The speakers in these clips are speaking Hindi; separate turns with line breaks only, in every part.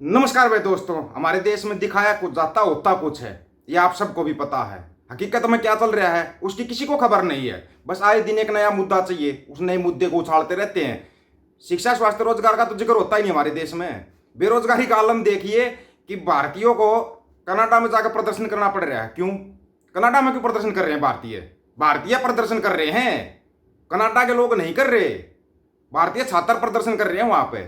नमस्कार भाई दोस्तों। हमारे देश में दिखाया कुछ जाता होता कुछ है, ये आप सबको भी पता है। हकीकत में क्या चल रहा है उसकी किसी को खबर नहीं है। बस आए दिन एक नया मुद्दा चाहिए, उस नए मुद्दे को उछालते रहते हैं। शिक्षा, स्वास्थ्य, रोजगार का तो जिक्र होता ही नहीं हमारे देश में। बेरोजगारी का आलम देखिए कि भारतीयों को कनाडा में जाकर प्रदर्शन करना पड़ रहा है। क्यों? कनाडा में क्यों प्रदर्शन कर रहे हैं? भारतीय भारतीय प्रदर्शन कर रहे हैं, कनाडा के लोग नहीं कर रहे। भारतीय छात्र प्रदर्शन कर रहे हैं वहां पे।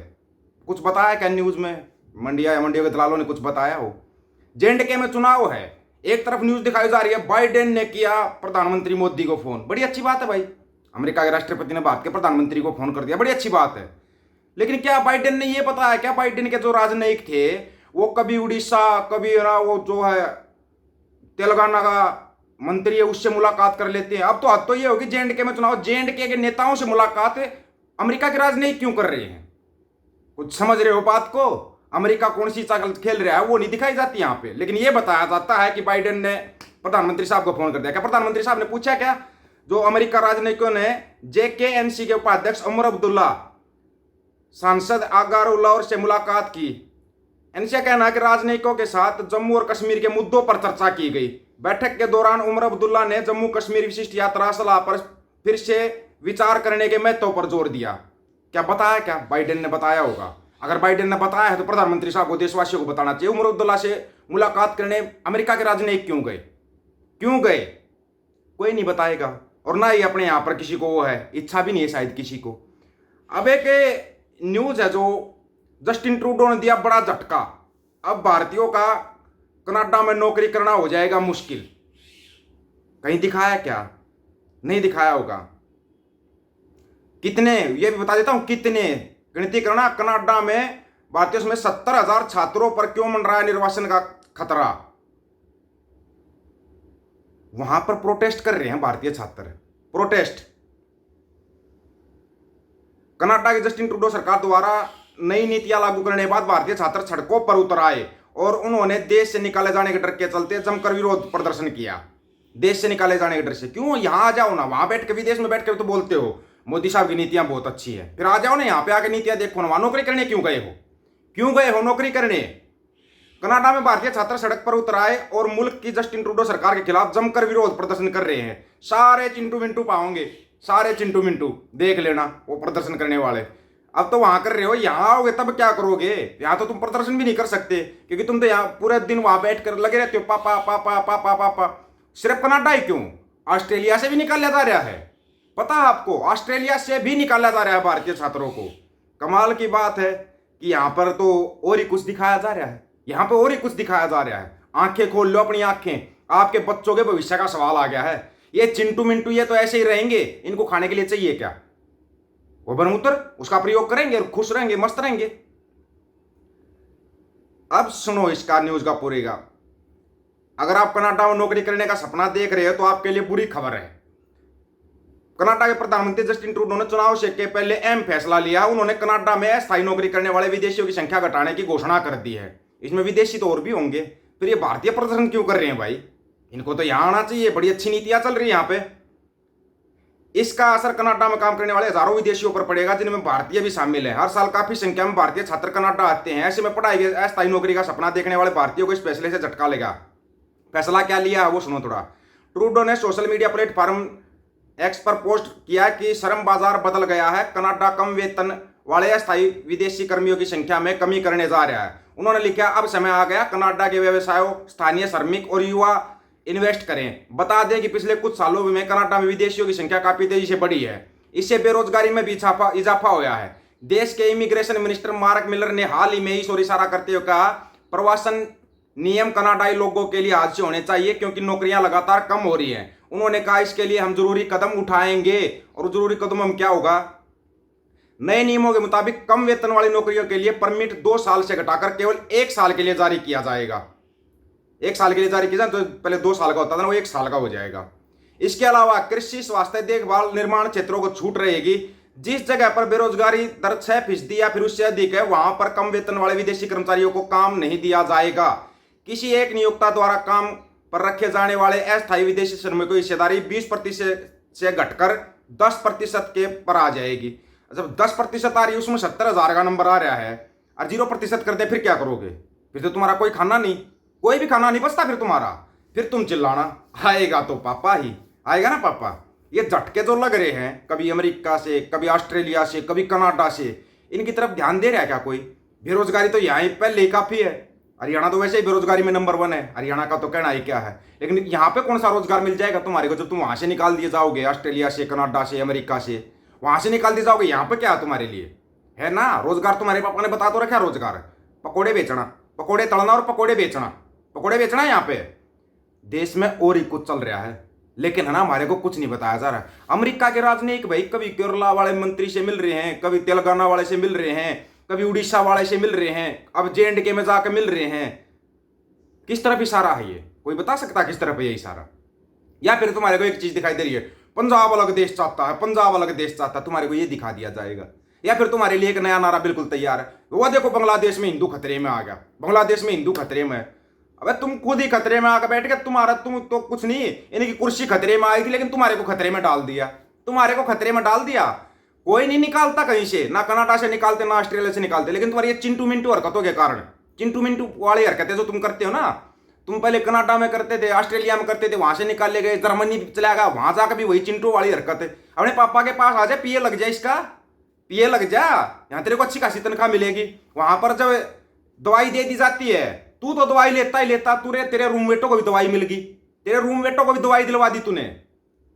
कुछ बताया क्या न्यूज में? मंडिया या मंडियों के दलालों ने कुछ बताया हो? जेएंडके में चुनाव है, एक तरफ न्यूज दिखाई जा रही है बाइडेन ने किया प्रधानमंत्री मोदी को फोन। बड़ी अच्छी बात है भाई, अमेरिका के राष्ट्रपति ने भारत के प्रधानमंत्री को फोन कर दिया, बड़ी अच्छी बात है। लेकिन क्या बाइडेन ने यह बताया क्या बाइडेन के जो राजनयिक थे वो कभी उड़ीसा, कभी ना वो जो है तेलंगाना का मंत्री है उससे मुलाकात कर लेते हैं। अब तो हद तो ये होगी जेएंडके में चुनाव, जेएंडके के नेताओं से मुलाकात अमेरिका के राजनयिक क्यों कर रहे हैं? कुछ समझ रहे हो बात को? अमेरिका कौन सी चाल खेल रहा है वो नहीं दिखाई जाती यहाँ पे, लेकिन ये बताया जाता है कि बाइडेन ने प्रधानमंत्री साहब को फोन कर दिया। क्या प्रधानमंत्री साहब ने पूछा क्या? जो अमेरिका राजनयिकों ने जेकेएनसी के उपाध्यक्ष उमर अब्दुल्ला, सांसद आगार उल्लाह से मुलाकात की। इनसे कहना है कि राजनयिकों के साथ जम्मू और कश्मीर के मुद्दों पर चर्चा की गई। बैठक के दौरान उमर अब्दुल्ला ने जम्मू कश्मीर विशिष्ट यात्रा सलाह पर फिर से विचार करने के महत्व पर जोर दिया। क्या बताया? क्या बाइडेन ने बताया होगा? अगर बाइडेन ने बताया है तो प्रधानमंत्री साहब को, देशवासियों को बताना चाहिए। उमर अब्दुल्ला से मुलाकात करने अमेरिका के राजनयिक क्यों गए? क्यों गए? कोई नहीं बताएगा, और ना ही अपने यहां पर किसी को वो है, इच्छा भी नहीं है शायद किसी को। अब एक न्यूज है जो जस्टिन ट्रूडो ने दिया बड़ा झटका। अब भारतीयों का कनाडा में नौकरी करना हो जाएगा मुश्किल। कहीं दिखाया क्या? नहीं दिखाया होगा। कितने, ये भी बता देता हूं कितने, गिनती करना। कनाडा में भारतीयों में 70,000 छात्रों पर क्यों मंडराया निर्वासन का खतरा? वहां पर प्रोटेस्ट कर रहे हैं भारतीय छात्र, प्रोटेस्ट। कनाडा की जस्टिन ट्रूडो सरकार द्वारा नई नीतियां लागू करने के बाद भारतीय छात्र सड़कों पर उतर आए और उन्होंने देश से निकाले जाने के डर के चलते जमकर विरोध प्रदर्शन किया। देश से निकाले जाने के डर से क्यों? यहां आ जाओ ना, वहां बैठ के, विदेश में बैठ के तो बोलते हो मोदी साहब की नीतियां बहुत अच्छी है, फिर आ जाओ ना यहाँ पे आके नीतियां देखो ना। वहां नौकरी करने क्यों गए हो? क्यों गए हो नौकरी करने? कनाडा में भारतीय छात्र सड़क पर उतर आए और मुल्क की जस्टिन ट्रूडो सरकार के खिलाफ जमकर विरोध प्रदर्शन कर रहे हैं। सारे चिंटू मिंटू पाओगे, सारे चिंटू मिंटू देख लेना वो प्रदर्शन करने वाले। अब तो वहां कर रहे हो, यहां आओगे तब क्या करोगे? यहां तो तुम प्रदर्शन भी नहीं कर सकते, क्योंकि तुम तो यहाँ पूरे दिन वहां बैठ कर लगे रहते हो पापा पापा पापा पापा। सिर्फ कनाडा ही क्यों, ऑस्ट्रेलिया से भी निकाला जा रहा है, पता है आपको? ऑस्ट्रेलिया से भी निकाला जा रहा है भारतीय छात्रों को। कमाल की बात है कि यहां पर तो और ही कुछ दिखाया जा रहा है, यहां पर और ही कुछ दिखाया जा रहा है। आंखें खोल लो अपनी आंखें, आपके बच्चों के भविष्य का सवाल आ गया है। ये चिंटू मिंटू ये तो ऐसे ही रहेंगे, इनको खाने के लिए चाहिए क्या? वो बनमूत्र उसका प्रयोग करेंगे और खुश रहेंगे, मस्त रहेंगे। अब सुनो इसका न्यूज का पूरेगा। अगर आप कनाडा में नौकरी करने का सपना देख रहे हो तो आपके लिए बुरी खबर है। कनाडा के प्रधानमंत्री जस्टिन ट्रूडो ने चुनाव से के पहले अहम फैसला लिया। उन्होंने कनाडा में अस्थायी नौकरी करने वाले विदेशियों की संख्या घटाने की घोषणा कर दी है। इसमें विदेशी तो और भी होंगे, फिर ये भारतीय प्रदर्शन क्यों कर रहे हैं भाई? इनको तो यहां आना चाहिए, बड़ी अच्छी नीतियां चल रही है यहां पे। इसका असर कनाडा में काम करने वाले हजारों विदेशियों पर पड़ेगा, जिनमें भारतीय भी शामिल हैं। हर साल काफी संख्या में भारतीय छात्र कनाडा आते हैं। ऐसे में पढ़ाई के अस्थायी नौकरी का सपना देखने वाले भारतीयों को इस फैसले से झटका लेगा। फैसला क्या लिया है वो सुनो थोड़ा। ट्रूडो ने सोशल मीडिया प्लेटफॉर्म एक्स पर पोस्ट किया कि श्रम बाजार बदल गया है, कनाडा कम वेतन वाले अस्थायी विदेशी कर्मियों की संख्या में कमी करने जा रहा है। उन्होंने लिखा, अब समय आ गया कनाडा के व्यवसायों, स्थानीय श्रमिक और युवा इन्वेस्ट करें। बता दें कि पिछले कुछ सालों में कनाडा में विदेशियों की संख्या काफी तेजी से बढ़ी है। इससे बेरोजगारी में भी इजाफा हुआ है। देश के इमिग्रेशन मिनिस्टर मार्क मिलर ने हाल ही में इस ओर इशारा करते हुए कहा, प्रवासन नियम कनाडाई लोगों के लिए आज से होने चाहिए क्योंकि नौकरियां लगातार कम हो रही हैं। उन्होंने कहा, इसके लिए हम जरूरी कदम उठाएंगे। और जरूरी कदम हम क्या होगा? नए नियमों के मुताबिक कम वेतन वाली नौकरियों के लिए परमिट 2 साल से घटाकर केवल 1 साल के लिए जारी किया जाएगा। 1 साल के लिए जारी किया जाए तो पहले 2 साल का होता था ना, वो 1 साल का हो जाएगा। इसके अलावा कृषि, स्वास्थ्य, देखभाल, निर्माण क्षेत्रों को छूट रहेगी। जिस जगह पर बेरोजगारी दर 6% या फिर उससे अधिक है, वहां पर कम वेतन वाले विदेशी कर्मचारियों को काम नहीं दिया जाएगा। किसी एक नियोक्ता द्वारा काम पर रखे जाने वाले अस्थायी विदेशी श्रमिकों की हिस्सेदारी 20% से घटकर 10% के पर आ जाएगी। जब 10% आ रही है, उसमें 70,000 का नंबर आ रहा है। और 0% कर दे, फिर क्या करोगे? फिर तो तुम्हारा कोई खाना नहीं, कोई भी खाना नहीं बचता फिर तुम्हारा। फिर तुम चिल्लाना आएगा तो पापा ही आएगा ना पापा। ये झटके जो लग रहे हैं कभी अमेरिका से, कभी ऑस्ट्रेलिया से, कभी कनाडा से, इनकी तरफ ध्यान दे रहा है क्या कोई? बेरोजगारी तो यहाँ ही पहले ही काफी है। हरियाणा तो वैसे ही बेरोजगारी में नंबर 1 है, हरियाणा का तो कहना ही क्या है। लेकिन यहाँ पे कौन सा रोजगार मिल जाएगा तुम्हारे को जब तुम वहां से निकाल दिए जाओगे, ऑस्ट्रेलिया से, कनाडा से, अमेरिका से, वहां से निकाल दिए जाओगे। यहाँ पे क्या है तुम्हारे लिए? है ना रोजगार? तुम्हारे पापा ने बता तो रखा रोजगार, पकोड़े बेचना, पकोड़े तलना और पकोड़े बेचना, पकोड़े बेचना है यहाँ पे। देश में और ही कुछ चल रहा है, लेकिन है ना हमारे को कुछ नहीं बताया जा रहा है। अमेरिका के राजनयिक भाई कभी केरला वाले मंत्री से मिल रहे हैं, कभी तेलंगाना वाले से मिल रहे हैं, कभी उड़ीसा वाले से मिल रहे हैं, अब J&K में जाकर मिल रहे हैं। किस तरफ इशारा है ये? कोई बता सकता है किस तरफ है ये इशारा? या फिर तुम्हारे को एक चीज दिखाई दे रही है, पंजाब अलग देश चाहता है, पंजाब अलग देश चाहता है, तुम्हारे को ये दिखा दिया जाएगा? या फिर तुम्हारे लिए एक नया नारा बिल्कुल तैयार है, वो देखो बांग्लादेश में हिंदू खतरे में आ गया, बांग्लादेश में हिंदू खतरे में है। अबे तुम खुद ही खतरे में आकर बैठ गए, तुम्हारा तुम तो कुछ नहीं, इनकी कुर्सी खतरे में आई थी लेकिन तुम्हारे को खतरे में डाल दिया, तुम्हारे को खतरे में डाल दिया। कोई नहीं निकालता कहीं से, ना कनाडा से निकालते ना ऑस्ट्रेलिया से निकालते, लेकिन तुम्हारी ये चिंटू मिंटू हरकतों के कारण, चिंटू मिंटू वाली हरकतें जो तुम करते हो ना, तुम पहले कनाडा में करते थे, ऑस्ट्रेलिया में करते थे, वहां से निकाले गए, जर्मनी चला गया, वहां जाकर भी वही चिंटू वाली हरकत है। अपने पापा के पास आ जाए, पीए लग जाए, इसका पीए लग जा, यहाँ तेरे को अच्छी खासी तनख्वाह मिलेगी। वहां पर जब दवाई दे दी जाती है, तू तो दवाई लेता ही लेता, तेरे रूममेटों को भी दवाई मिल गई, तेरे रूममेटों को भी दवाई दिलवा दी तूने,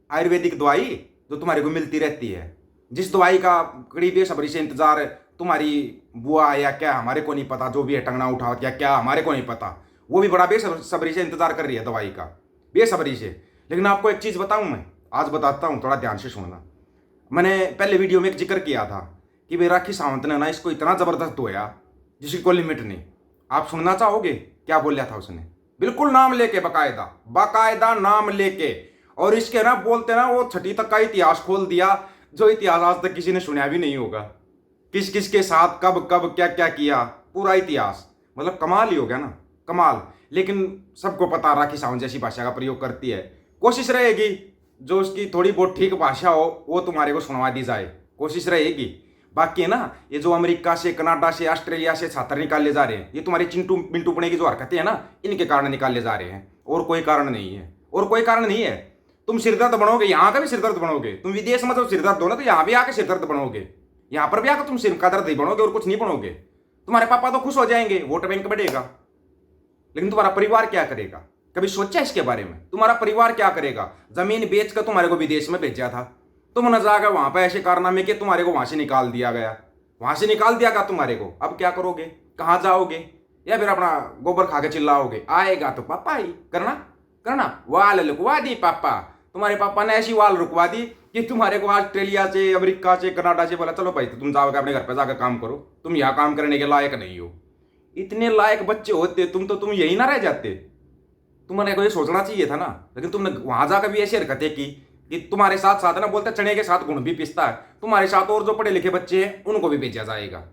आयुर्वेदिक दवाई जो तुम्हारे को मिलती रहती है, जिस दवाई का कड़ी बेसब्री से इंतजार तुम्हारी बुआ या क्या हमारे को नहीं पता, जो भी है टंगना उठा क्या क्या हमारे को नहीं पता, वो भी बड़ा बेसब्री से इंतजार कर रही है दवाई का, बेसब्री से। लेकिन आपको एक चीज बताऊं, मैं आज बताता हूं, थोड़ा ध्यान से सुनना। मैंने पहले वीडियो में एक जिक्र किया था कि भाई राखी सावंत ने ना इसको इतना जबरदस्त धोया जिसकी कोई लिमिट नहीं। आप सुनना चाहोगे क्या बोला था उसने? बिल्कुल नाम लेके, बाकायदा बाकायदा नाम लेके, और इसके ना बोलते ना वो 6ठी तक का इतिहास खोल दिया, जो इतिहास आज तक किसी ने सुना भी नहीं होगा। किस किस के साथ कब कब क्या क्या किया, पूरा इतिहास, मतलब कमाल ही हो गया ना, कमाल। लेकिन सबको पता राखी सावंत जैसी भाषा का प्रयोग करती है, कोशिश रहेगी जो उसकी थोड़ी बहुत ठीक भाषा हो वो तुम्हारे को सुनवा दी जाए, कोशिश रहेगी। बाकी है ना ये जो अमेरिका से, कनाडा से, ऑस्ट्रेलिया से छात्र निकाले जा रहे हैं, ये तुम्हारे चिंटू मिंटू पने की जो हरकतें हैं ना, इनके कारण निकाले जा रहे हैं, और कोई कारण नहीं है, और कोई कारण नहीं है। तुम सिरदर्द बनोगे, यहाँ का भी सिरदर्द बनोगे। तुम विदेश में जब सिरदर्द हो ना तो यहाँ भी आके सिरदर्द बनोगे, यहाँ पर भी आकर तुम सिर का दर्द ही बनोगे और कुछ नहीं बनोगे। तुम्हारे पापा तो खुश हो जाएंगे, वोट बैंक बढ़ेगा, लेकिन तुम्हारा परिवार क्या करेगा? कभी सोचा इसके बारे में? तुम्हारा परिवार क्या करेगा? जमीन बेच कर तुम्हारे को विदेश में भेजा था, तुम न जाकर वहां पर ऐसे कारनामे के तुम्हारे को वहां से निकाल दिया गया, वहां से निकाल दिया का तुम्हारे को। अब क्या करोगे? कहाँ जाओगे? या फिर अपना गोबर खा के चिल्लाओगे आएगा तो पापा ही करना करना, वाल रुकवा दी पापा। तुम्हारे पापा ने ऐसी वाल रुकवा दी कि तुम्हारे को ऑस्ट्रेलिया से, अमेरिका से, कनाडा से बोला चलो भाई तुम जाओगे अपने घर पर जाकर काम करो, तुम यहाँ काम करने के लायक नहीं हो। इतने लायक बच्चे होते तुम तो तुम यही ना रह जाते। तुम्हारे को ये सोचना चाहिए था ना, लेकिन तुमने वहां जाकर भी ऐसी हरकतें की कि तुम्हारे साथ साथ ना बोलते चने के साथ गुण भी पिसता है, तुम्हारे साथ और जो पढ़े लिखे बच्चे हैं उनको भी भेजा जाएगा।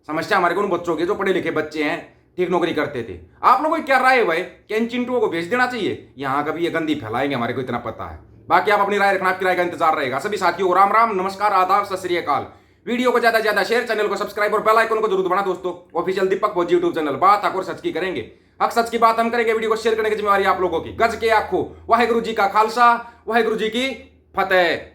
समस्या हमारे को उन बच्चों के जो पढ़े लिखे बच्चे हैं, ठीक नौकरी करते थे। आप लोगों की क्या राय है भाई? क्या इन चिंटुओं को भेज देना चाहिए? यहाँ कभी ये गंदी फैलाएंगे, हमारे को इतना पता है। बाकी आप अपनी राय रखना, आपकी राय का इंतजार रहेगा। सभी साथियों को राम राम, नमस्कार, आदाब, सत श्री अकाल। वीडियो को ज्यादा से ज्यादा शेयर, चैनल को सब्सक्राइब और बेल आइकन को जरूर दबाना दोस्तों। ऑफिशियल दीपक फौजी यूट्यूब चैनल, बात और सच की करेंगे, हक सच की बात हम करेंगे। वीडियो को शेयर करने की जिम्मेवारी आप लोगों की। गज के आखो, वाहेगुरु जी का खालसा, वाहेगुरु जी की फतेह।